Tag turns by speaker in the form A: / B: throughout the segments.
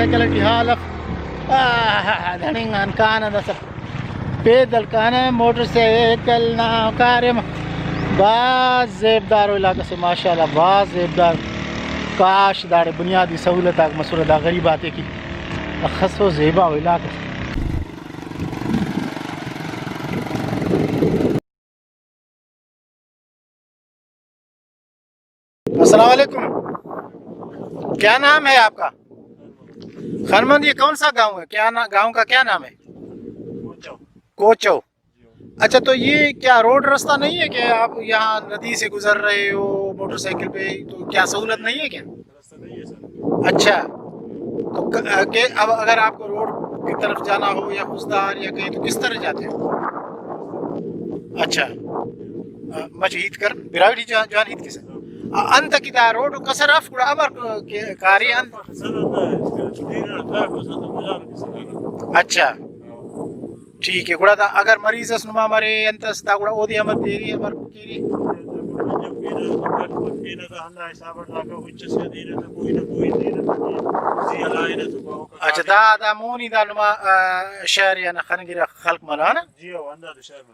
A: Motorcycle की हालत धनिंगन कान सब पैदल कान मोटरसाइकिल ना कार्य बाज जेबदार इलाका से माशाल्लाह बाज जेबदार काश दाड़े बुनियादी सहूलत मसूरदा गरीब आते की खसो जेबा इलाका। अस्सलाम वालेकुम, क्या नाम है आपका? खरमंद, ये कौन सा गांव है? क्या गांव का क्या नाम है? कोचो। अच्छा, तो ये क्या रोड रास्ता नहीं है क्या? आप यहाँ नदी से गुजर रहे हो मोटरसाइकिल पे, तो क्या सहूलत नहीं है क्या? रास्ता नहीं है सर। अच्छा, तो अब अगर आपको रोड की तरफ जाना हो या खुजदार या कहीं, तो किस तरह जाते हो? अच्छा, मजहीद कर बिरावड़ी जान हित किसे अंत की दा रोड कसर अफ कुड़ा अमर कार्य अंत। अच्छा ठीक है गुड़ा अगर मरीज नुमा मरे अंतस ता गुड़ा ओदी अमर तेरी अमर कीरी। अच्छा दा मोनी दा नुमा शहर या ना खनगिरा खल्क मलाना जी ओ अंदा द शहर में।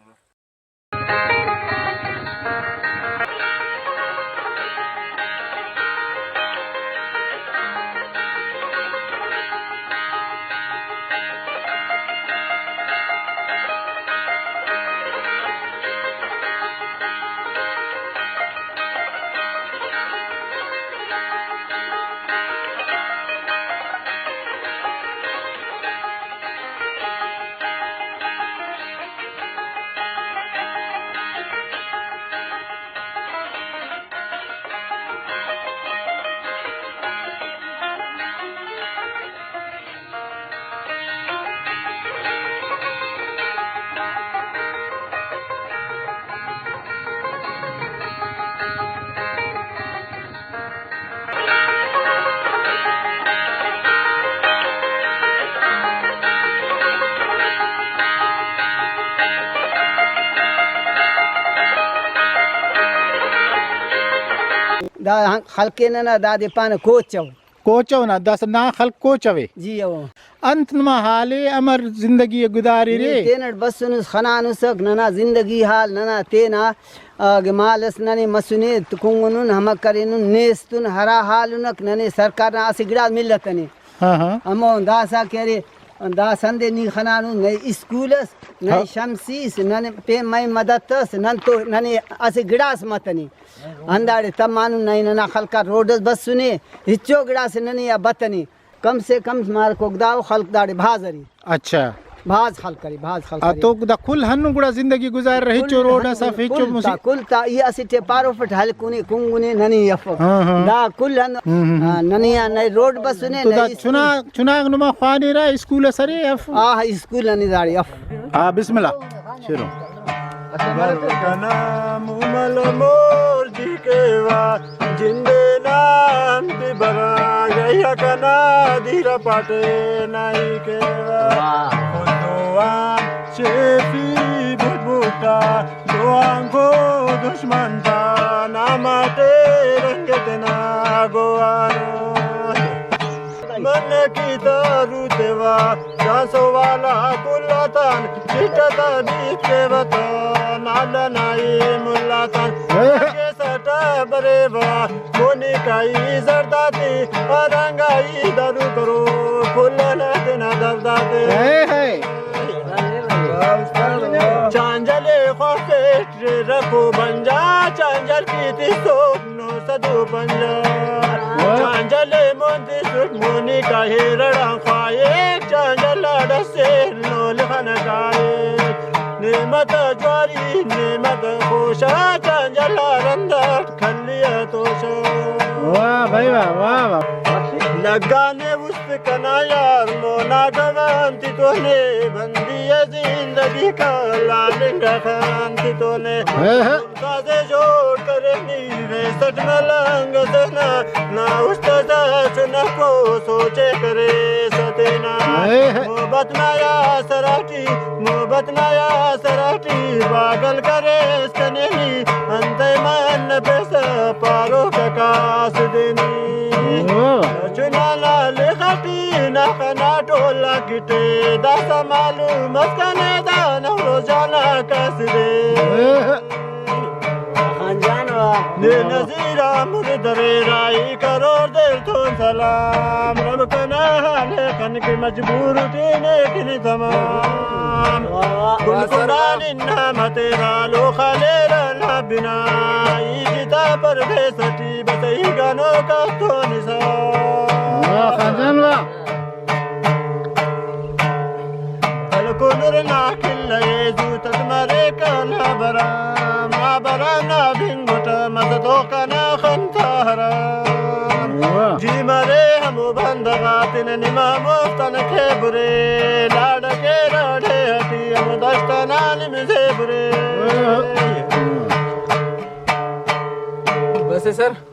B: दा हल्के ना दादे पान कोचो
A: कोचो ना दस ना खल कोचवे
B: जी वो
A: अंत नमा हाले अमर जिंदगी गुजारी रे
B: तेनट बसुन खनानु सक नना जिंदगी हाल नना तेना गमालस नने मसुने तुकुंगुन हम करेनु नेस्तुन हरा हालुनक नने सरकार ना सिगड़ा मिलतने।
A: हां हां
B: हम दासा करे दा संदे नी खनानु नई स्कूलस नई शमसीस नने पे मई मददस नन तो नने असे गिड़ास मतनी अंदाड़े तमानु नहीं नना खलका रोडस बस सुने हिच्चो गिड़ास नने या बतनी कम से कम मार को गदाव खल्क दाड़े भाजरी।
A: अच्छा
B: भाज खल करी भाज खल करी
A: तो दा कुल हन्नु गुड़ा जिंदगी गुजार रही चो रोड सा फिचो मुसी
B: कुल ता ये असिटे पारो फट हल कुने कुंगुने ननी यफ दा कुल ननी नई रोड बस सुने
A: तो दा चुना नुमा खानी रा स्कूल सरे अफ
B: स्कूल ननी दाड़ी अफ
A: बिस्मिल्लाह शुरू।
C: कना मुमल मोर दिकेवा जिंदे नाम ती बगा गया कना धीरा पाटे नहीं केवा खुदवा शेफी बुटा दोआंगो दुश्मन ता नामाटे रंगते ना गोवारो मन की तारू तेवा जासो वाला कुल्लातान चिटता बीते बता नाला नाई मुल्लातान के सटा बरेवा मोनी काई जरदाती अरंगाई दारू करो फुलना देना दबदाते चांजले ख्वाफे रखो बंजा चांजल की तिसो नो सदु बंजा चांजले मोंदी सुट मोनी का हेरड़ा खाए चांजल डसे नो लिखन काए नेमत ज्वारी नेमत खोशा चांजल रंदा खलिया तोशा।
A: वाह भाई वाह वाह वाह
C: लगाने उस कना यार मोना गवांती तोने बंदी जिंदगी का लालिंगा खांती तोने काजे जोड़ करे नीवे सट मलंग देना ना उस चुना को सोचे करे सतेना मोहब्बत नया सराठी मोहब्बत नया सराठी पागल करे सनेनी अंते मन बेस पारो कास देनी चुना लाल खटी ना खना टोला गिटे दास मालूम मस्कने दाना रोजाना कस दे ने नजीरा मुर्दरे राई करोड़ दे तो सलाम रब कना हाले कन की मजबूर तेने किन तमाम कुल कुरान इन्ना तेरा लो खाले रला बिना इजिता परदेसटी बसई गानो का तो निसा
A: खजानवा
C: को नूर ना खिल्ले जूत मरे काना बराम ना बराम ना भिंगुट मत तो काना खंतारा जी मरे हम बंदगा तिन निमा मोस्तन खे बुरे लाड के राडे हटी हम दस्तना निमजे बुरे
D: बस है सर